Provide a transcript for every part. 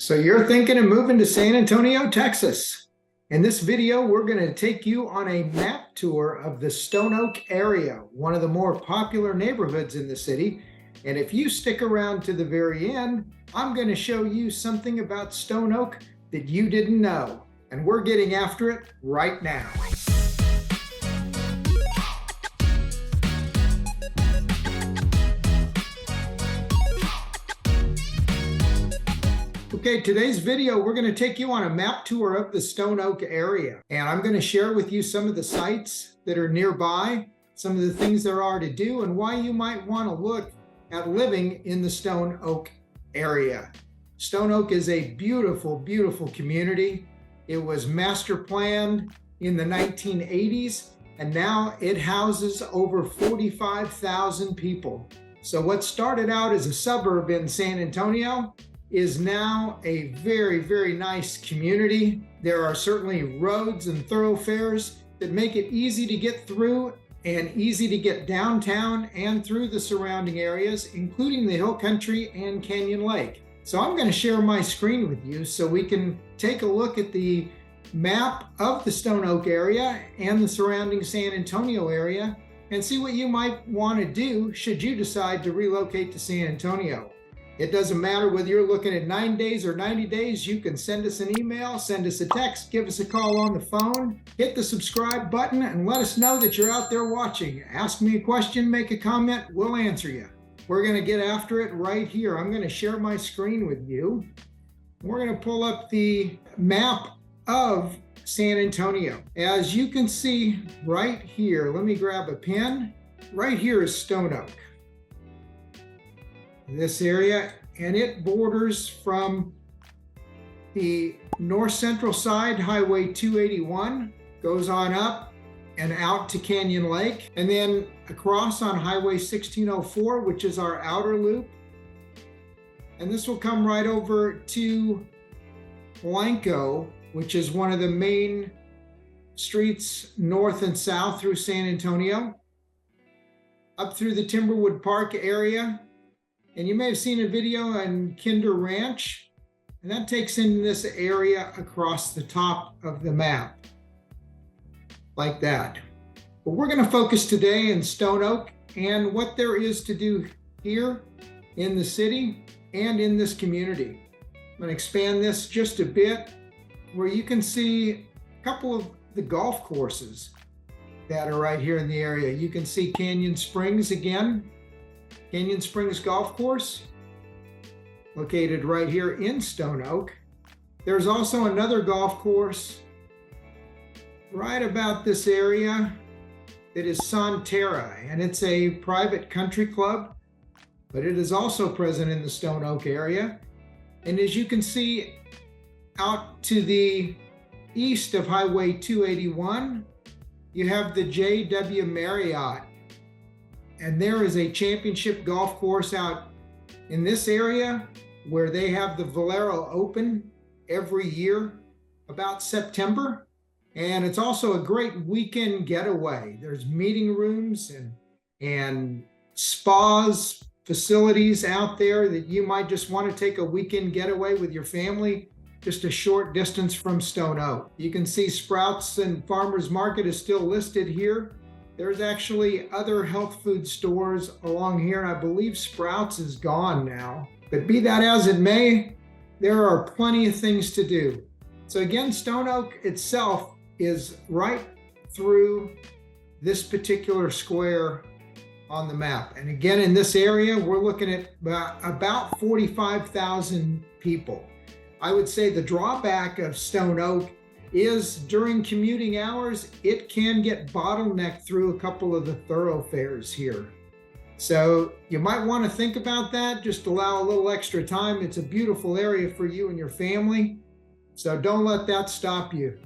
So you're thinking of moving to San Antonio, Texas. In this video, we're going to take you on a map tour of the Stone Oak area, one of the more popular neighborhoods in the city. And if you stick around to the very end, I'm going to show you something about Stone Oak that you didn't know. And we're getting after it right now. Okay, today's video, we're going to take you on a map tour of the Stone Oak area. And I'm going to share with you some of the sites that are nearby, some of the things there are to do, and why you might want to look at living in the Stone Oak area. Stone Oak is a beautiful, beautiful community. It was master planned in the 1980s, and now it houses over 45,000 people. So what started out as a suburb in San Antonio is now a very, very nice community. There are certainly roads and thoroughfares that make it easy to get through and easy to get downtown and through the surrounding areas, including the Hill Country and Canyon Lake. So I'm going to share my screen with you so we can take a look at the map of the Stone Oak area and the surrounding San Antonio area and see what you might want to do should you decide to relocate to San Antonio. It doesn't matter whether you're looking at 9 days or 90 days, you can send us an email, send us a text, give us a call on the phone, hit the subscribe button, and let us know that you're out there watching. Ask me a question, make a comment, we'll answer you. We're going to get after it right here. I'm going to share my screen with you. We're going to pull up the map of San Antonio. As you can see right here, let me grab a pen. Right here is Stone Oak. This area, and it borders from the north central side, Highway 281, goes on up and out to Canyon Lake, and then across on Highway 1604, which is our outer loop. And this will come right over to Blanco, which is one of the main streets north and south through San Antonio, up through the Timberwood Park area. And you may have seen a video on Kinder Ranch, and that takes in this area across the top of the map, like that. But we're going to focus today in Stone Oak and what there is to do here in the city and in this community. I'm going to expand this just a bit, where you can see a couple of the golf courses that are right here in the area. You can see Canyon Springs again. Canyon Springs Golf Course, located right here in Stone Oak. There's also another golf course right about this area that is Sonterra, and it's a private country club, but it is also present in the Stone Oak area. And as you can see, out to the east of Highway 281, you have the J.W. Marriott. And there is a championship golf course out in this area where they have the Valero Open every year about September. And it's also a great weekend getaway. There's meeting rooms and spas, facilities out there that you might just want to take a weekend getaway with your family, just a short distance from Stone Oak. You can see Sprouts and Farmers Market is still listed here. There's actually other health food stores along here, and I believe Sprouts is gone now. But be that as it may, there are plenty of things to do. So again, Stone Oak itself is right through this particular square on the map. And again, in this area, we're looking at about 45,000 people. I would say the drawback of Stone Oak is during commuting hours, it can get bottlenecked through a couple of the thoroughfares here. So you might want to think about that, just allow a little extra time. It's a beautiful area for you and your family, so don't let that stop you.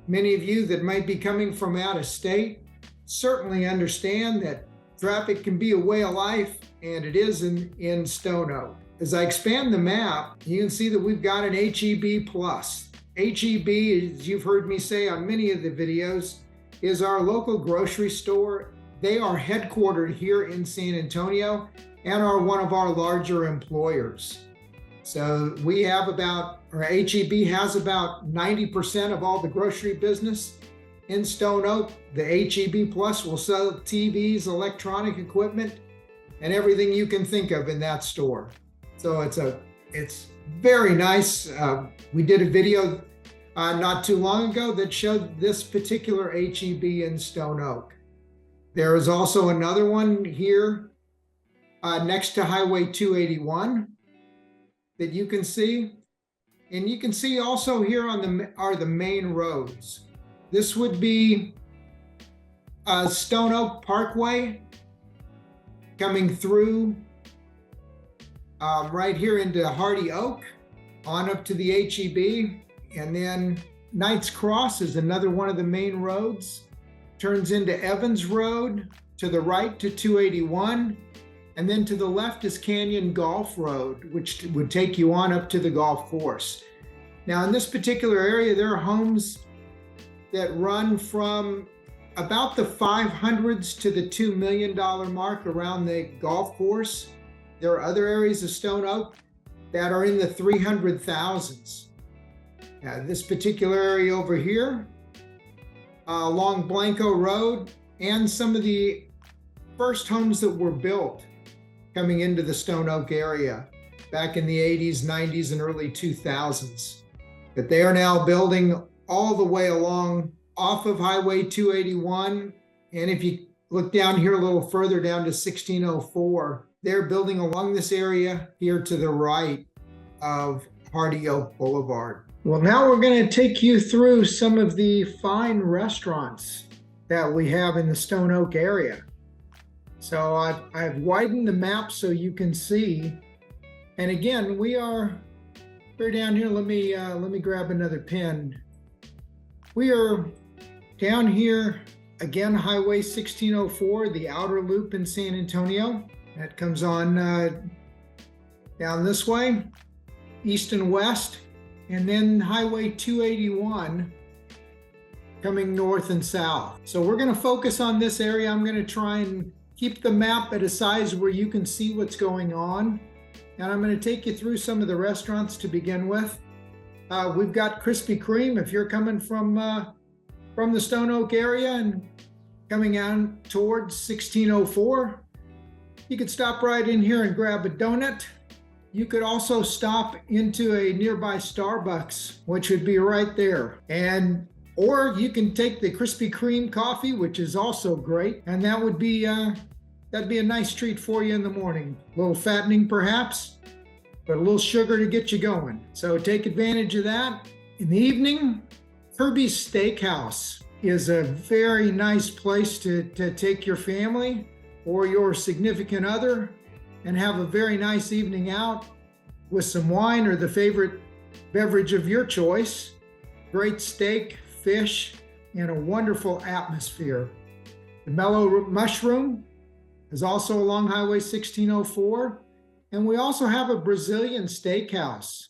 Many of you that might be coming from out of state certainly understand that traffic can be a way of life, and it is in Stone Oak. As I expand the map, you can see that we've got an HEB plus. HEB, as you've heard me say on many of the videos, is our local grocery store. They are headquartered here in San Antonio and are one of our larger employers. So we have or HEB has about 90% of all the grocery business in Stone Oak. The HEB Plus will sell TVs, electronic equipment, and everything you can think of in that store. So it's very nice. We did a video not too long ago that showed this particular HEB in Stone Oak. There is also another one here next to Highway 281 that you can see. And you can see also here are the main roads. This would be Stone Oak Parkway coming through right here into Hardy Oak on up to the HEB. And then Knights Cross is another one of the main roads. Turns into Evans Road, to the right to 281. And then to the left is Canyon Golf Road, which would take you on up to the golf course. Now in this particular area, there are homes that run from about the 500s to the $2 million mark around the golf course. There are other areas of Stone Oak that are in the 300,000s. This particular area over here, along Blanco Road, and some of the first homes that were built coming into the Stone Oak area back in the 80s, 90s, and early 2000s. But they are now building all the way along off of Highway 281. And if you look down here a little further down to 1604, they're building along this area here to the right of Hardy Oak Boulevard. Well, now we're going to take you through some of the fine restaurants that we have in the Stone Oak area. So I've widened the map so you can see. And again, we're down here. Let me grab another pen. We are down here again, Highway 1604, the outer loop in San Antonio. That comes on down this way, east and west, and then Highway 281 coming north and south. So we're going to focus on this area. I'm going to try and keep the map at a size where you can see what's going on. And I'm going to take you through some of the restaurants to begin with. We've got Krispy Kreme. If you're coming from the Stone Oak area and coming out towards 1604, you could stop right in here and grab a donut. You could also stop into a nearby Starbucks, which would be right there. Or you can take the Krispy Kreme coffee, which is also great. And that would be that'd be a nice treat for you in the morning. A little fattening perhaps, but a little sugar to get you going. So take advantage of that. In the evening, Kirby's Steakhouse is a very nice place to take your family or your significant other and have a very nice evening out with some wine or the favorite beverage of your choice. Great steak, fish, and a wonderful atmosphere. The Mellow Mushroom is also along Highway 1604. And we also have a Brazilian steakhouse.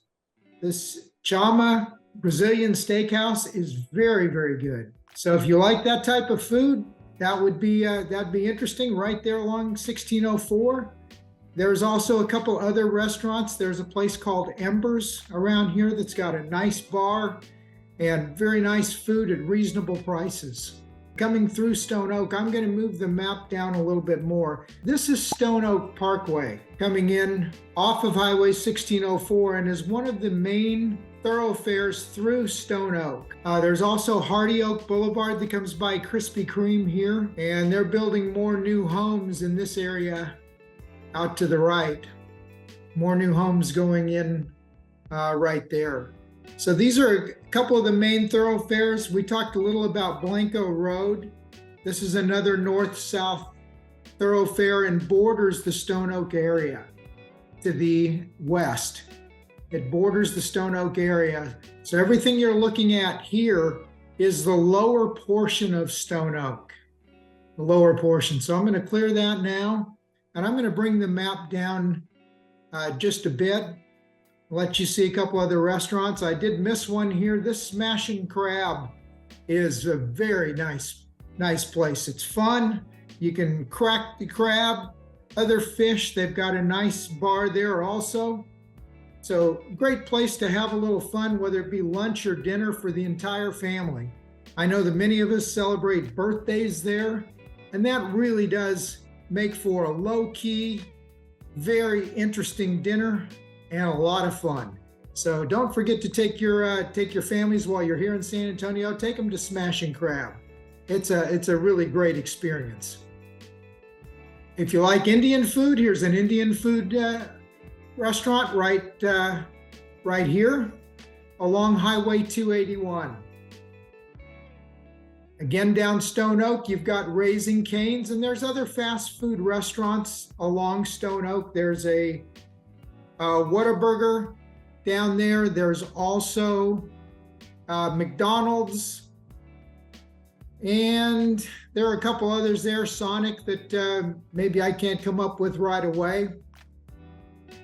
This Chama Brazilian steakhouse is very, very good. So if you like that type of food, that'd be interesting right there along 1604. There's also a couple other restaurants. There's a place called Embers around here that's got a nice bar and very nice food at reasonable prices. Coming through Stone Oak, I'm going to move the map down a little bit more. This is Stone Oak Parkway coming in off of Highway 1604 and is one of the main thoroughfares through Stone Oak. There's also Hardy Oak Boulevard that comes by Krispy Kreme here, and they're building more new homes in this area out to the right. More new homes going in right there. So these are a couple of the main thoroughfares. We talked a little about Blanco Road. This is another north-south thoroughfare and borders the Stone Oak area to the west. It borders the Stone Oak area. So everything you're looking at here is the lower portion of Stone Oak, the lower portion. So I'm going to clear that now, and I'm going to bring the map down just a bit. Let you see a couple other restaurants. I did miss one here. This Smash and Crab is a very nice place. It's fun. You can crack the crab, other fish. They've got a nice bar there also. So great place to have a little fun, whether it be lunch or dinner for the entire family. I know that many of us celebrate birthdays there, and that really does make for a low-key, very interesting dinner and a lot of fun. So don't forget to take your families while you're here in San Antonio. Take them to Smash and Crab. It's a really great experience. If you like Indian food, here's an Indian food restaurant right here along Highway 281. Again, down Stone Oak, you've got Raising Cane's, and there's other fast food restaurants along Stone Oak. There's a Whataburger down there. There's also McDonald's, and there are a couple others there, Sonic, that maybe I can't come up with right away.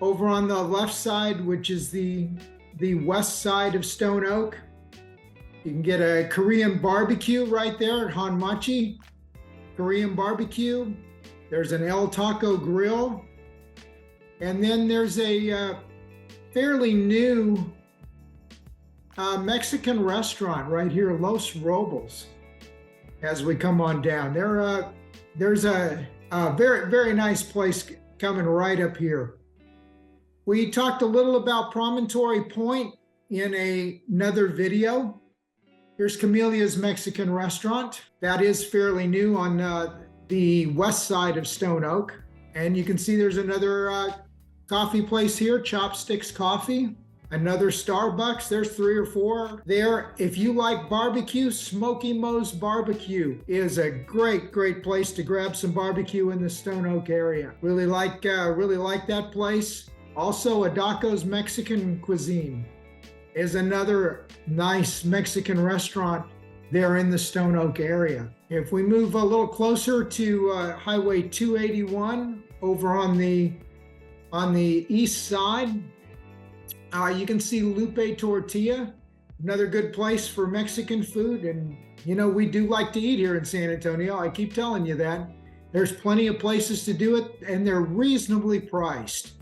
Over on the left side, which is the west side of Stone Oak, you can get a Korean barbecue right there at Hanmachi Korean barbecue. There's an El Taco Grill. And then there's a fairly new Mexican restaurant right here, Los Robles, as we come on down. There's a very, very nice place coming right up here. We talked a little about Promontory Point in another video. Here's Camelia's Mexican restaurant. That is fairly new on the west side of Stone Oak. And you can see there's another coffee place here, Chopsticks Coffee. Another Starbucks. There's 3 or 4 there. If you like barbecue, Smoky Mo's Barbecue is a great place to grab some barbecue in the Stone Oak area. Really like that place. Also, Adaco's Mexican Cuisine is another nice Mexican restaurant there in the Stone Oak area. If we move a little closer to Highway 281 over on the east side, you can see Lupe Tortilla, another good place for Mexican food. And you know, we do like to eat here in San Antonio. I keep telling you that. There's plenty of places to do it, and they're reasonably priced.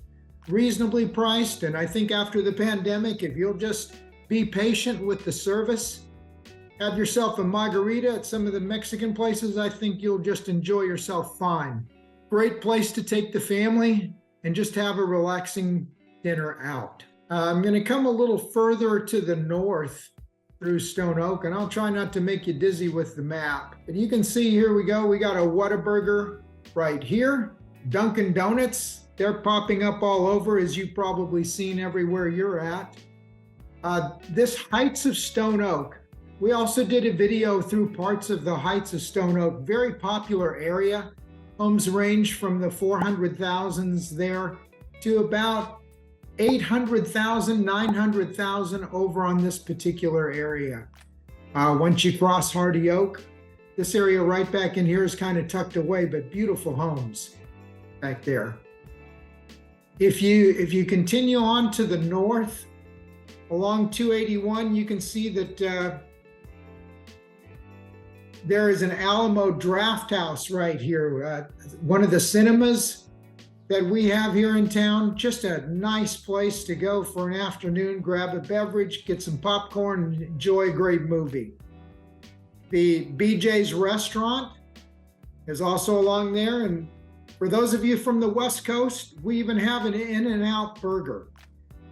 And I think after the pandemic, if you'll just be patient with the service, have yourself a margarita at some of the Mexican places, I think you'll just enjoy yourself fine. Great place to take the family and just have a relaxing dinner out. I'm going to come a little further to the north through Stone Oak, and I'll try not to make you dizzy with the map. But you can see, here we go. We got a Whataburger right here. Dunkin' Donuts. They're popping up all over, as you've probably seen everywhere you're at. This Heights of Stone Oak. We also did a video through parts of the Heights of Stone Oak. Very popular area. Homes range from the 400,000s there to about 800,000, 900,000 over on this particular area. Once you cross Hardy Oak, this area right back in here is kind of tucked away, but beautiful homes back there. If you continue on to the north along 281, you can see that there is an Alamo Draft House right here. One of the cinemas that we have here in town. Just a nice place to go for an afternoon, grab a beverage, get some popcorn, and enjoy a great movie. The BJ's restaurant is also along there. And for those of you from the West Coast, we even have an In-N-Out burger.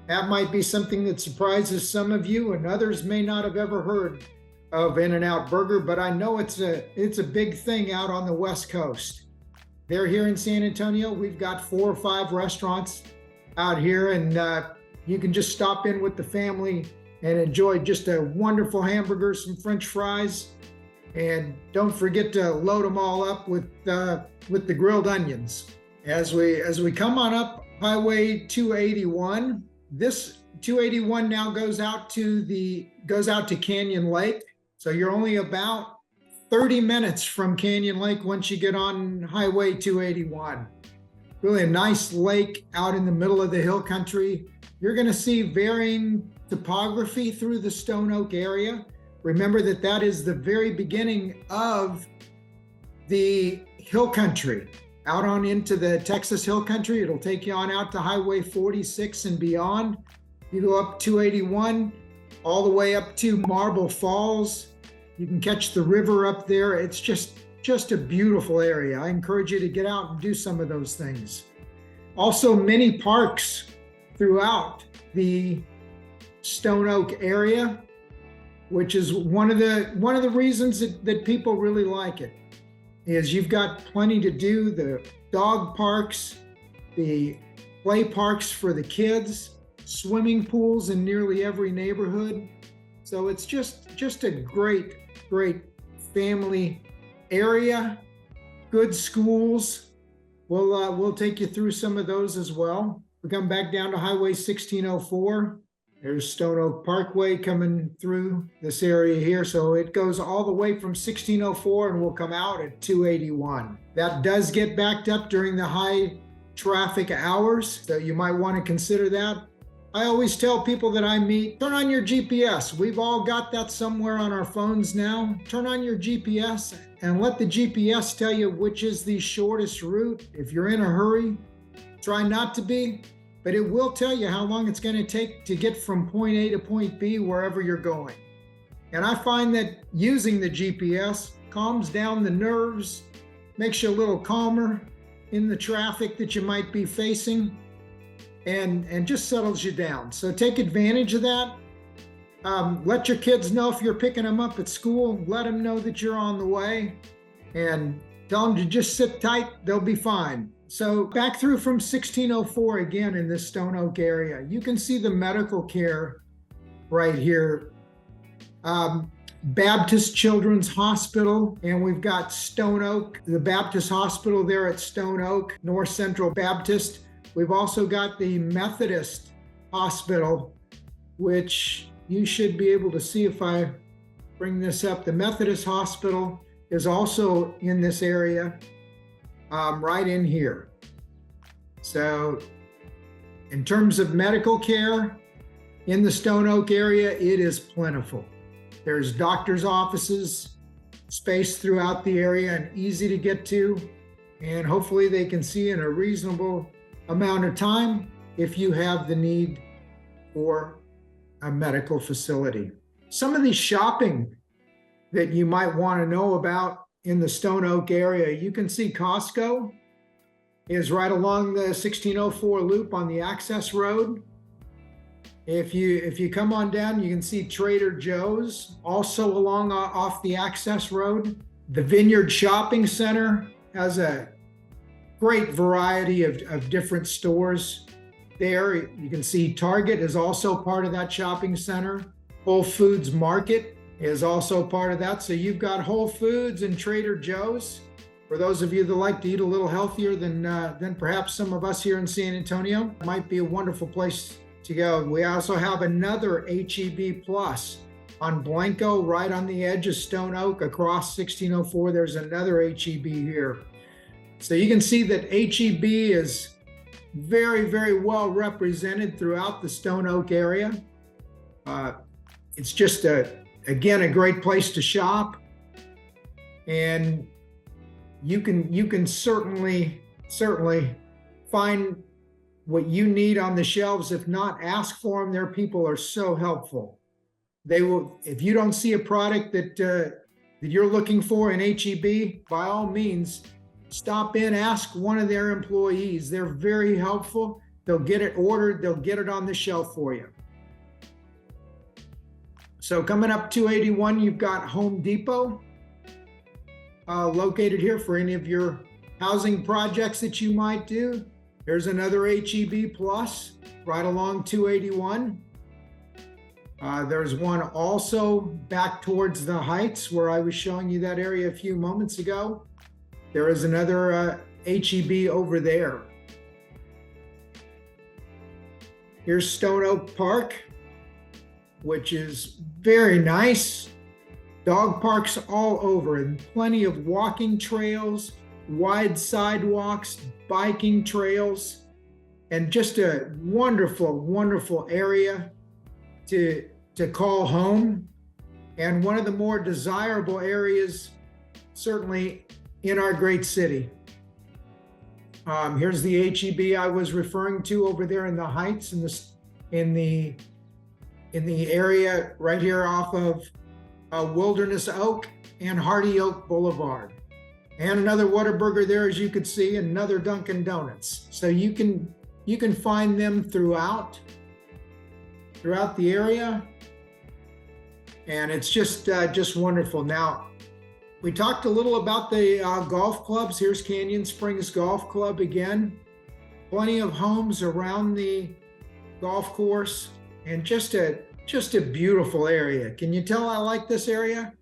That might be something that surprises some of you, and others may not have ever heard of In-N-Out burger, but I know it's a big thing out on the West Coast. They're here in San Antonio. We've got 4 or 5 restaurants out here, and you can just stop in with the family and enjoy just a wonderful hamburger, some French fries, and don't forget to load them all up with the grilled onions. As we come on up Highway 281, this 281 now goes out to Canyon Lake. So you're only about 30 minutes from Canyon Lake once you get on Highway 281. Really a nice lake out in the middle of the hill country. You're going to see varying topography through the Stone Oak area. Remember that is the very beginning of the hill country. out on into the Texas Hill Country. It'll take you on out to Highway 46 and beyond. You go up 281 all the way up to Marble Falls. You can catch the river up there. It's just a beautiful area. I encourage you to get out and do some of those things. Also, many parks throughout the Stone Oak area, which is one of the reasons that people really like it, is you've got plenty to do. The dog parks, the play parks for the kids, swimming pools in nearly every neighborhood. So it's just a great family area. Good schools. We'll take you through some of those as well. We come back down to Highway 1604. There's Stone Oak Parkway coming through this area here. So it goes all the way from 1604 and we'll come out at 281. That does get backed up during the high traffic hours, so you might want to consider that. I always tell people that I meet, turn on your GPS. We've all got that somewhere on our phones now. Turn on your GPS and let the GPS tell you which is the shortest route. If you're in a hurry, try not to be, but it will tell you how long it's going to take to get from point A to point B wherever you're going. And I find that using the GPS calms down the nerves, makes you a little calmer in the traffic that you might be facing, and just settles you down. So take advantage of that. Let your kids know if you're picking them up at school. Let them know that you're on the way, and tell them to just sit tight. They'll be fine. So back through from 1604 again in this Stone Oak area, you can see the medical care right here. Baptist Children's Hospital, and we've got Stone Oak, the Baptist Hospital there at Stone Oak, North Central Baptist. We've also got the Methodist Hospital, which you should be able to see if I bring this up. The Methodist Hospital is also in this area, right in here. So in terms of medical care in the Stone Oak area, it is plentiful. There's doctor's offices spaced throughout the area and easy to get to, and hopefully they can see in a reasonable amount of time if you have the need for a medical facility. Some of the shopping that you might want to know about in the Stone Oak area, you can see Costco is right along the 1604 loop on the access road. If you come on down, you can see Trader Joe's also along off the access road. The Vineyard Shopping Center has a great variety of different stores there. You can see Target is also part of that shopping center. Whole Foods Market is also part of that. So you've got Whole Foods and Trader Joe's. For those of you that like to eat a little healthier than perhaps some of us here in San Antonio, it might be a wonderful place to go. We also have another HEB Plus on Blanco, right on the edge of Stone Oak, across 1604. There's another HEB here. So you can see that HEB is very well represented throughout the Stone Oak area. It's just again a great place to shop, and you can certainly find what you need on the shelves. If not, ask for them. Their people are so helpful. They will, if you don't see a product that you're looking for in HEB, by all means, stop in, ask one of their employees. They're very helpful. They'll get it ordered. They'll get it on the shelf for you. So coming up 281, you've got Home Depot located here for any of your housing projects that you might do. There's another HEB Plus right along 281. There's one also back towards the Heights where I was showing you that area a few moments ago. There is another HEB over there. Here's Stone Oak Park, which is very nice. Dog parks all over, and plenty of walking trails, wide sidewalks, biking trails, and just a wonderful area to call home, and one of the more desirable areas certainly in our great city. Here's the HEB I was referring to over there in the Heights, in the area right here off of Wilderness Oak and Hardy Oak Boulevard. And another Whataburger there, as you could see, and another Dunkin' Donuts. So you can find them throughout the area, and it's just wonderful. Now, we talked a little about the golf clubs. Here's Canyon Springs Golf Club again. Plenty of homes around the golf course, and just a beautiful area. Can you tell I like this area?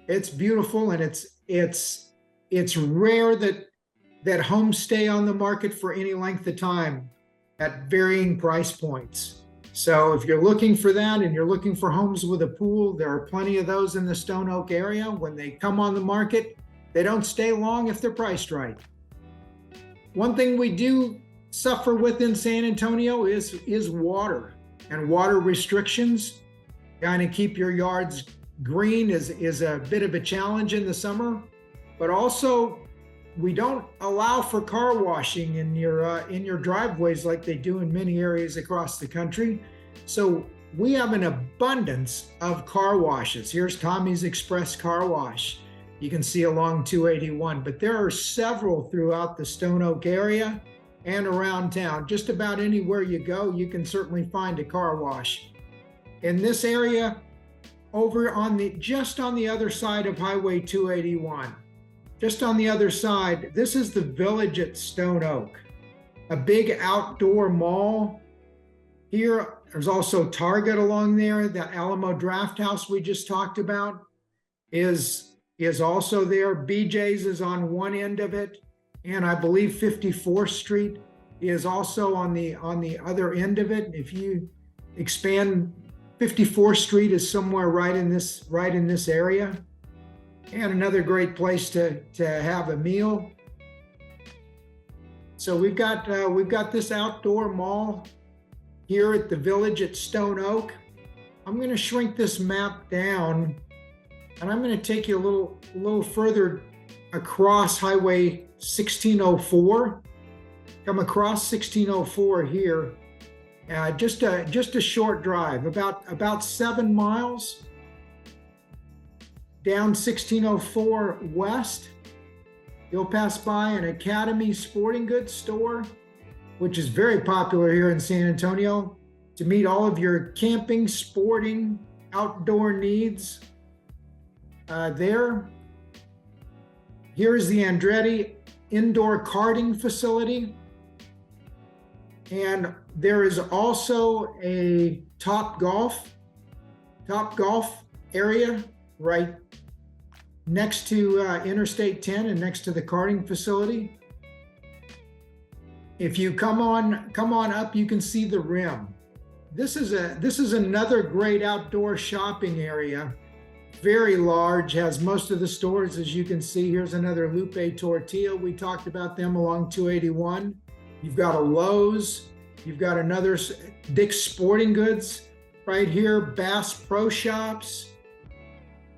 It's beautiful, and it's rare that homes stay on the market for any length of time at varying price points. So if you're looking for that and you're looking for homes with a pool, there are plenty of those in the Stone Oak area. When they come on the market, they don't stay long if they're priced right. One thing we do suffer with in San Antonio is water, and water restrictions. Kind of keep your yards green is a bit of a challenge in the summer, but also we don't allow for car washing in your driveways like they do in many areas across the country. So we have an abundance of car washes. Here's Tommy's Express Car Wash. You can see along 281, but there are several throughout the Stone Oak area and around town. Just about anywhere you go, you can certainly find a car wash. In this area, over just on the other side of Highway 281, just on the other side, this is the Village at Stone Oak, a big outdoor mall. Here, there's also Target along there. The Alamo Draft House we just talked about is also there. BJ's is on one end of it, and I believe 54th Street is also on the other end of it. If you expand, 54th Street is somewhere right in this area. And another great place to have a meal. So we've got this outdoor mall here at the Village at Stone Oak. I'm going to shrink this map down, and I'm going to take you a little further across Highway 1604. Come across 1604 here. Just a short drive, about 7 miles. Down 1604 west, you'll pass by an Academy sporting goods store, which is very popular here in San Antonio to meet all of your camping, sporting, outdoor needs. There. Here's the Andretti indoor karting facility. And there is also a Top Golf area right next to Interstate 10 and next to the karting facility. If you come on up, you can see the Rim. This is another great outdoor shopping area. Very large, has most of the stores, as you can see. Here's another Lupe Tortilla. We talked about them along 281. You've got a Lowe's. You've got another Dick's Sporting Goods right here, Bass Pro Shops.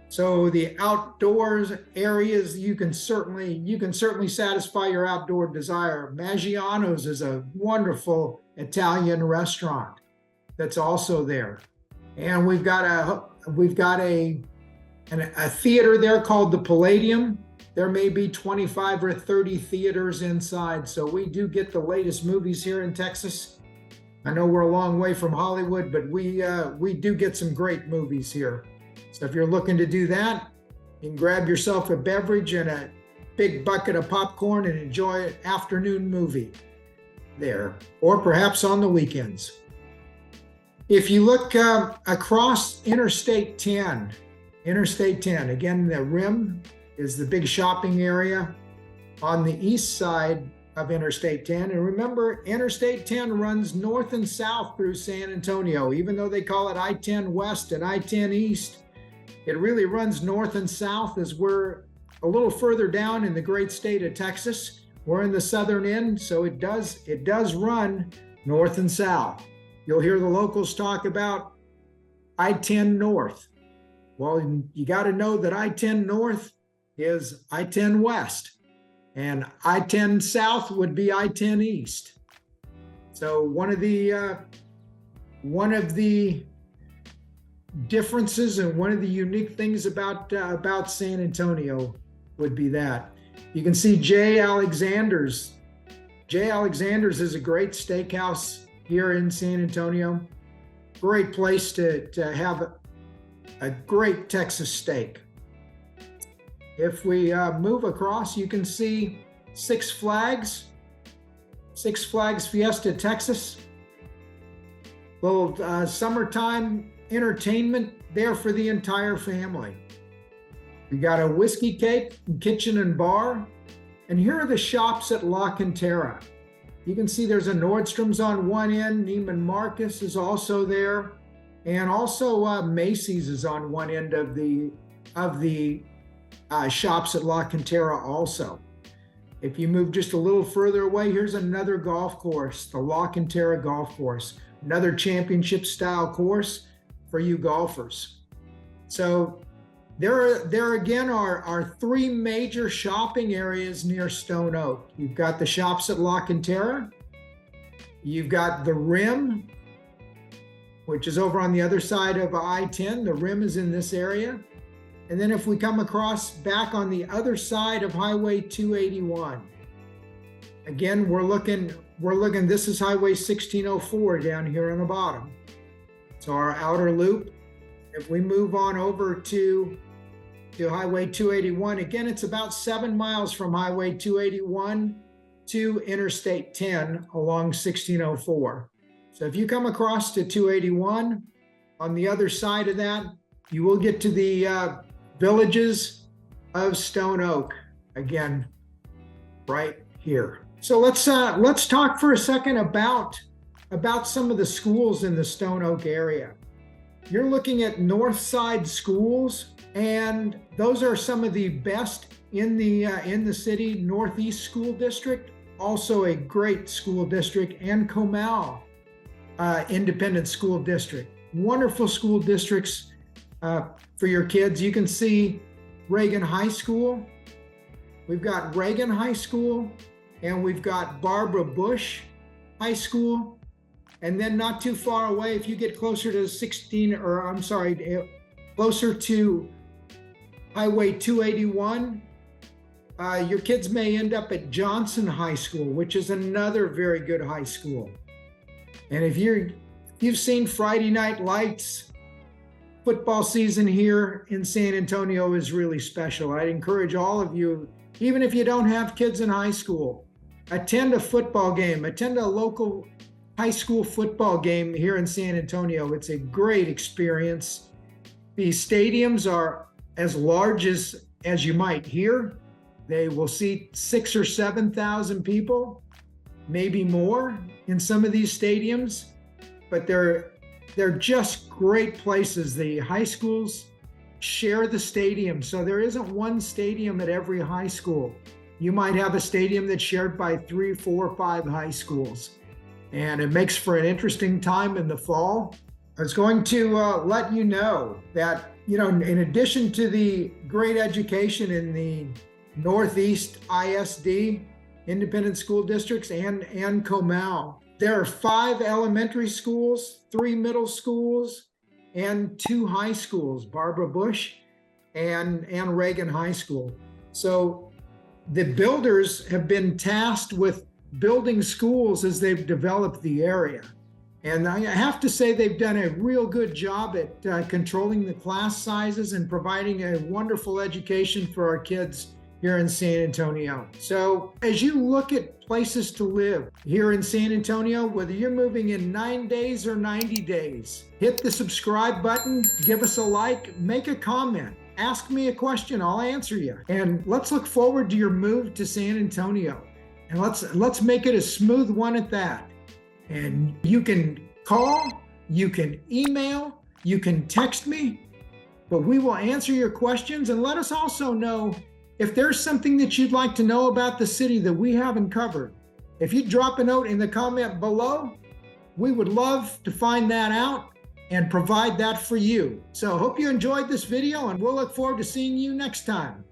So the outdoors areas, you can certainly satisfy your outdoor desire. Maggiano's is a wonderful Italian restaurant that's also there, and we've got a theater there called the Palladium. There may be 25 or 30 theaters inside, so we do get the latest movies here in Texas. I know we're a long way from Hollywood, but we do get some great movies here. So if you're looking to do that, you can grab yourself a beverage and a big bucket of popcorn and enjoy an afternoon movie there, or perhaps on the weekends. If you look across Interstate 10, again, the Rim is the big shopping area on the east side of Interstate 10. And remember, Interstate 10 runs north and south through San Antonio. Even though they call it I-10 West and I-10 East, it really runs north and south as we're a little further down in the great state of Texas. We're in the southern end, so it does run north and south. You'll hear the locals talk about I-10 North. Well, you got to know that I-10 North is I-10 West. and I-10 South would be I-10 East. So one of the differences and one of the unique things about San Antonio would be that. You can see J. Alexander's. J. Alexander's is a great steakhouse here in San Antonio. Great place to have a great Texas steak. If we move across, you can see Six Flags Fiesta Texas. Little summertime entertainment there for the entire family. We got a whiskey cake, kitchen and bar. And here are the shops at La Cantera. You can see there's a Nordstrom's on one end. Neiman Marcus is also there. And also Macy's is on one end of the shops at La Cantera also. If you move just a little further away, here's another golf course, the La Cantera Golf Course, another championship style course for you golfers. So there again are three major shopping areas near Stone Oak. You've got the shops at La Cantera. You've got the Rim, which is over on the other side of I-10. The Rim is in this area. And then if we come across back on the other side of Highway 281, again, we're looking, this is Highway 1604 down here on the bottom. So our outer loop. If we move on over to Highway 281, again, it's about 7 miles from Highway 281 to Interstate 10 along 1604. So if you come across to 281, on the other side of that, you will get to the villages of Stone Oak, again, right here. So let's talk for a second about some of the schools in the Stone Oak area. You're looking at North Side schools, and those are some of the best in the city. Northeast School District, also a great school district, and Comal Independent School District. Wonderful school districts for your kids. You can see Reagan High School. We've got Reagan High School, and we've got Barbara Bush High School. And then not too far away, if you get closer to closer to Highway 281, your kids may end up at Johnson High School, which is another very good high school. And if you've seen Friday Night Lights, football season here in San Antonio is really special. I'd encourage all of you, even if you don't have kids in high school, attend a football game, attend a local high school football game here in San Antonio. It's a great experience. The stadiums are as large as you might hear. They will seat 6,000 or 7,000 people, maybe more in some of these stadiums, but they're just great places. The high schools share the stadium, so there isn't one stadium at every high school. You might have a stadium that's shared by 3, 4, 5 high schools, and it makes for an interesting time in the fall. I was going to let you know that, in addition to the great education in the Northeast ISD, independent school districts, and Comal, there are 5 elementary schools, 3 middle schools, and 2 high schools, Barbara Bush and Reagan High School. So the builders have been tasked with building schools as they've developed the area. And I have to say they've done a real good job at controlling the class sizes and providing a wonderful education for our kids here in San Antonio. So as you look at places to live here in San Antonio, whether you're moving in 9 days or 90 days, hit the subscribe button, give us a like, make a comment, ask me a question, I'll answer you. And let's look forward to your move to San Antonio. And let's make it a smooth one at that. And you can call, you can email, you can text me, but we will answer your questions. And let us also know if there's something that you'd like to know about the city that we haven't covered. If you drop a note in the comment below, we would love to find that out and provide that for you. So I hope you enjoyed this video, and we'll look forward to seeing you next time.